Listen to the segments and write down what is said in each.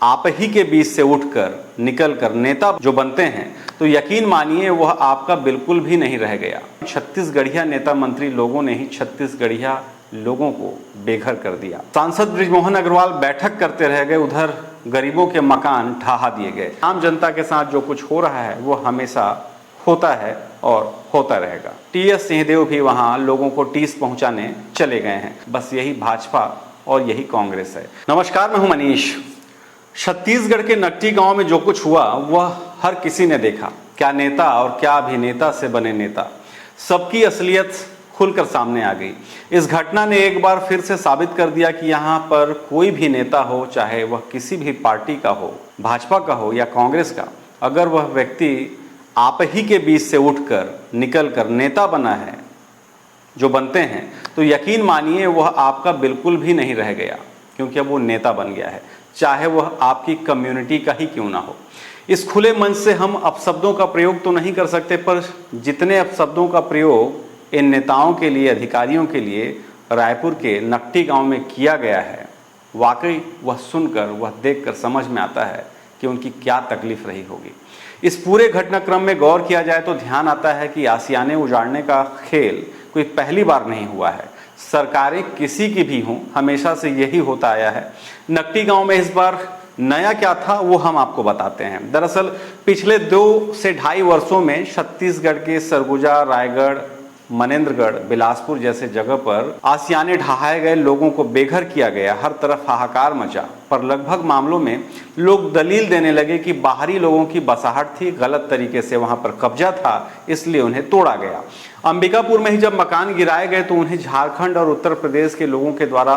आप ही के बीच से उठकर निकलकर नेता जो बनते हैं तो यकीन मानिए वह आपका बिल्कुल भी नहीं रह गया। छत्तीसगढ़िया नेता मंत्री लोगों ने ही छत्तीसगढ़िया लोगों को बेघर कर दिया। सांसद बृजमोहन अग्रवाल बैठक करते रह गए, उधर गरीबों के मकान ढहा दिए गए। आम जनता के साथ जो कुछ हो रहा है वो हमेशा होता है और होता रहेगा। टीएस सिंहदेव भी वहां लोगों को टीस पहुंचाने चले गए हैं। बस यही भाजपा और यही कांग्रेस है। नमस्कार, मैं हूं मनीष। छत्तीसगढ़ के नकटी गांव में जो कुछ हुआ वह हर किसी ने देखा। क्या नेता और क्या अभिनेता से बने नेता, सबकी असलियत खुलकर सामने आ गई। इस घटना ने एक बार फिर से साबित कर दिया कि यहाँ पर कोई भी नेता हो, चाहे वह किसी भी पार्टी का हो, भाजपा का हो या कांग्रेस का, अगर वह व्यक्ति आप ही के बीच से उठकर निकलकर नेता बना है, जो बनते हैं, तो यकीन मानिए वह आपका बिल्कुल भी नहीं रह गया, क्योंकि अब वो नेता बन गया है, चाहे वह आपकी कम्युनिटी का ही क्यों ना हो। इस खुले मंच से हम अपशब्दों का प्रयोग तो नहीं कर सकते, पर जितने अपशब्दों का प्रयोग इन नेताओं के लिए, अधिकारियों के लिए रायपुर के नकटी गांव में किया गया है, वाकई वह सुनकर, वह देखकर समझ में आता है कि उनकी क्या तकलीफ रही होगी। इस पूरे घटनाक्रम में गौर किया जाए तो ध्यान आता है कि आशियाने उजाड़ने का खेल कोई पहली बार नहीं हुआ है। सरकारें किसी की भी हों, हमेशा से यही होता आया है। नकटी गांव में इस बार नया क्या था वो हम आपको बताते हैं। दरअसल पिछले 2 से ढाई वर्षों में छत्तीसगढ़ के सरगुजा, रायगढ़, मनेन्द्रगढ़, बिलासपुर जैसे जगह पर आशियाने ढहाए गए, लोगों को बेघर किया गया, हर तरफ हाहाकार मचा। पर लगभग मामलों में लोग दलील देने लगे कि बाहरी लोगों की बसाहट थी, गलत तरीके से वहां पर कब्जा था, इसलिए उन्हें तोड़ा गया। अंबिकापुर में ही जब मकान गिराए गए तो उन्हें झारखंड और उत्तर प्रदेश के लोगों के द्वारा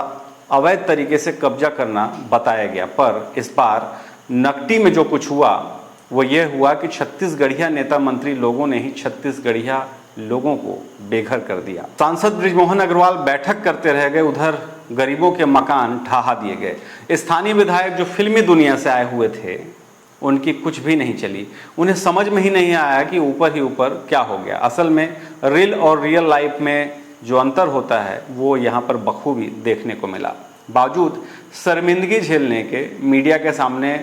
अवैध तरीके से कब्जा करना बताया गया। पर इस बार नकटी में जो कुछ हुआ वो ये हुआ कि छत्तीसगढ़िया नेता मंत्री लोगों ने ही छत्तीसगढ़िया लोगों को बेघर कर दिया। सांसद बृजमोहन अग्रवाल बैठक करते रह गए, उधर गरीबों के मकान ढहा दिए गए। स्थानीय विधायक जो फिल्मी दुनिया से आए हुए थे, उनकी कुछ भी नहीं चली। उन्हें समझ में ही नहीं आया कि ऊपर ही ऊपर क्या हो गया। असल में रियल और रियल लाइफ में जो अंतर होता है वो यहाँ पर बखूबी देखने को मिला। बावजूद शर्मिंदगी झेलने के मीडिया के सामने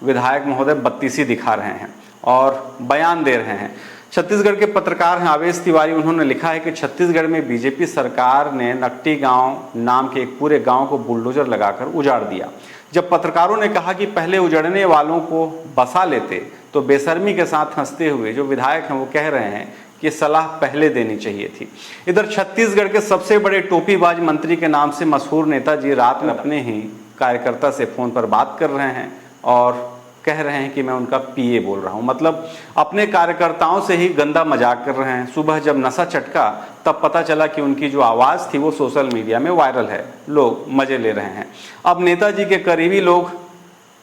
विधायक महोदय बत्तीसी दिखा रहे हैं और बयान दे रहे हैं। छत्तीसगढ़ के पत्रकार हैं आवेश तिवारी, उन्होंने लिखा है कि छत्तीसगढ़ में बीजेपी सरकार ने नकटी गांव नाम के एक पूरे गांव को बुलडोजर लगाकर उजाड़ दिया। जब पत्रकारों ने कहा कि पहले उजड़ने वालों को बसा लेते, तो बेशर्मी के साथ हंसते हुए जो विधायक हैं वो कह रहे हैं कि सलाह पहले देनी चाहिए थी। इधर छत्तीसगढ़ के सबसे बड़े टोपीबाज मंत्री के नाम से मशहूर नेताजी रात में अपने ही कार्यकर्ता से फोन पर बात कर रहे हैं और कह रहे हैं कि मैं उनका पीए बोल रहा हूं। मतलब अपने कार्यकर्ताओं से ही गंदा मजाक कर रहे हैं। सुबह जब नशा चटका तब पता चला कि उनकी जो आवाज़ थी वो सोशल मीडिया में वायरल है, लोग मजे ले रहे हैं। अब नेताजी के करीबी लोग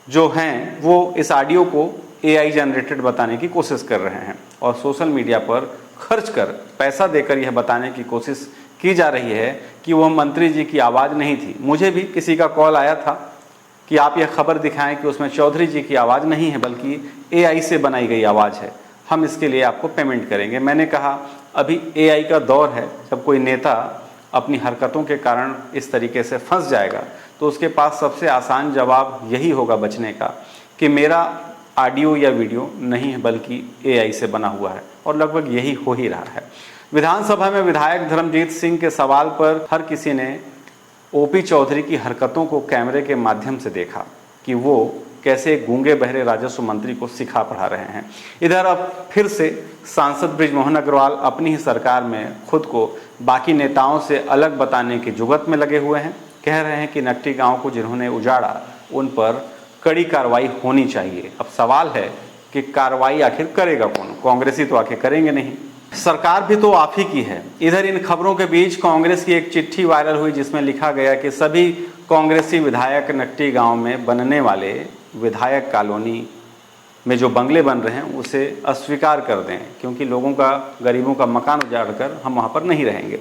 जो हैं वो इस ऑडियो को AI जनरेटेड बताने की कोशिश कर रहे हैं और सोशल मीडिया पर खर्च कर, पैसा देकर यह बताने की कोशिश की जा रही है कि वह मंत्री जी की आवाज़ नहीं थी। मुझे भी किसी का कॉल आया था कि आप यह खबर दिखाएं कि उसमें चौधरी जी की आवाज़ नहीं है बल्कि AI से बनाई गई आवाज़ है, हम इसके लिए आपको पेमेंट करेंगे। मैंने कहा अभी AI का दौर है, जब कोई नेता अपनी हरकतों के कारण इस तरीके से फंस जाएगा तो उसके पास सबसे आसान जवाब यही होगा बचने का कि मेरा ऑडियो या वीडियो नहीं है बल्कि AI से बना हुआ है, और लगभग यही हो ही रहा है। विधानसभा में विधायक धर्मजीत सिंह के सवाल पर हर किसी ने OP चौधरी की हरकतों को कैमरे के माध्यम से देखा कि वो कैसे गूंगे बहरे राजस्व मंत्री को सिखा पढ़ा रहे हैं। इधर अब फिर से सांसद बृजमोहन अग्रवाल अपनी ही सरकार में खुद को बाकी नेताओं से अलग बताने की जुगत में लगे हुए हैं। कह रहे हैं कि नकटी गांव को जिन्होंने उजाड़ा उन पर कड़ी कार्रवाई होनी चाहिए। अब सवाल है कि कार्रवाई आखिर करेगा कौन? कांग्रेसी तो आखिर करेंगे नहीं, सरकार भी तो आप ही की है। इधर इन खबरों के बीच कांग्रेस की एक चिट्ठी वायरल हुई जिसमें लिखा गया कि सभी कांग्रेसी विधायक नकटी गांव में बनने वाले विधायक कॉलोनी में जो बंगले बन रहे हैं उसे अस्वीकार कर दें, क्योंकि लोगों का, गरीबों का मकान उजाड़ कर हम वहाँ पर नहीं रहेंगे।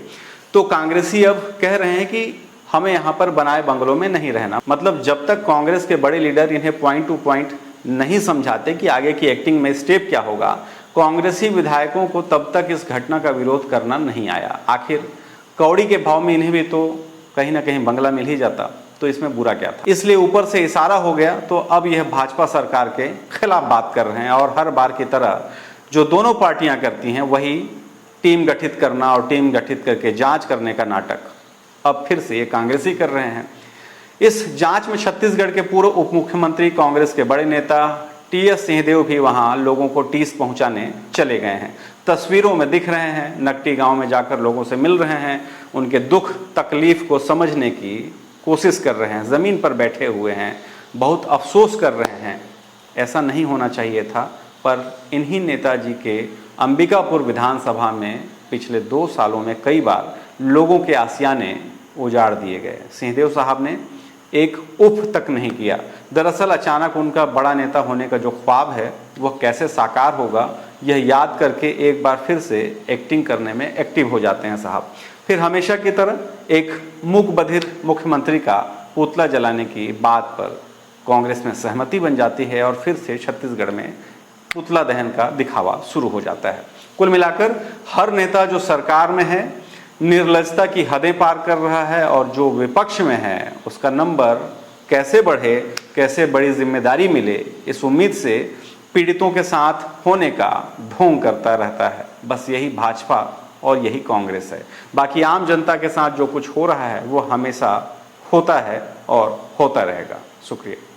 तो कांग्रेसी अब कह रहे हैं कि हमें यहाँ पर बनाए बंगलों में नहीं रहना। मतलब जब तक कांग्रेस के बड़े लीडर इन्हें पॉइंट टू पॉइंट नहीं समझाते कि आगे की एक्टिंग में स्टेप क्या होगा, कांग्रेसी विधायकों को तब तक इस घटना का विरोध करना नहीं आया। आखिर कौड़ी के भाव में इन्हें भी तो कहीं ना कहीं बंगला मिल ही जाता। तो इसमें बुरा क्या था। इसलिए ऊपर से इशारा हो गया, तो अब यह भाजपा सरकार के खिलाफ बात कर रहे हैं और हर बार की तरह जो दोनों पार्टियां करती हैं वही टीम गठित करना और टीम गठित करके जांच करने का नाटक अब फिर से ये कांग्रेसी कर रहे हैं। इस जांच में छत्तीसगढ़ के पूर्व उप मुख्यमंत्री, कांग्रेस के बड़े नेता टी.एस. सिंहदेव भी वहां लोगों को टीस पहुंचाने चले गए हैं। तस्वीरों में दिख रहे हैं, नकटी गांव में जाकर लोगों से मिल रहे हैं, उनके दुख तकलीफ को समझने की कोशिश कर रहे हैं, ज़मीन पर बैठे हुए हैं, बहुत अफसोस कर रहे हैं। ऐसा नहीं होना चाहिए था, पर इन्हीं नेताजी के अंबिकापुर विधानसभा में पिछले 2 सालों में कई बार लोगों के आशियाने उजाड़ दिए गए। सिंहदेव साहब ने एक उफ तक नहीं किया। दरअसल अचानक उनका बड़ा नेता होने का जो ख्वाब है वह कैसे साकार होगा, यह याद करके एक बार फिर से एक्टिंग करने में एक्टिव हो जाते हैं साहब। फिर हमेशा की तरह एक मूक बधिर मुख्यमंत्री का पुतला जलाने की बात पर कांग्रेस में सहमति बन जाती है और फिर से छत्तीसगढ़ में पुतला दहन का दिखावा शुरू हो जाता है। कुल मिलाकर हर नेता जो सरकार में है निर्लजता की हदें पार कर रहा है और जो विपक्ष में है उसका नंबर कैसे बढ़े, कैसे बड़ी जिम्मेदारी मिले, इस उम्मीद से पीड़ितों के साथ होने का ढोंग करता रहता है। बस यही भाजपा और यही कांग्रेस है। बाकी आम जनता के साथ जो कुछ हो रहा है वो हमेशा होता है और होता रहेगा। शुक्रिया।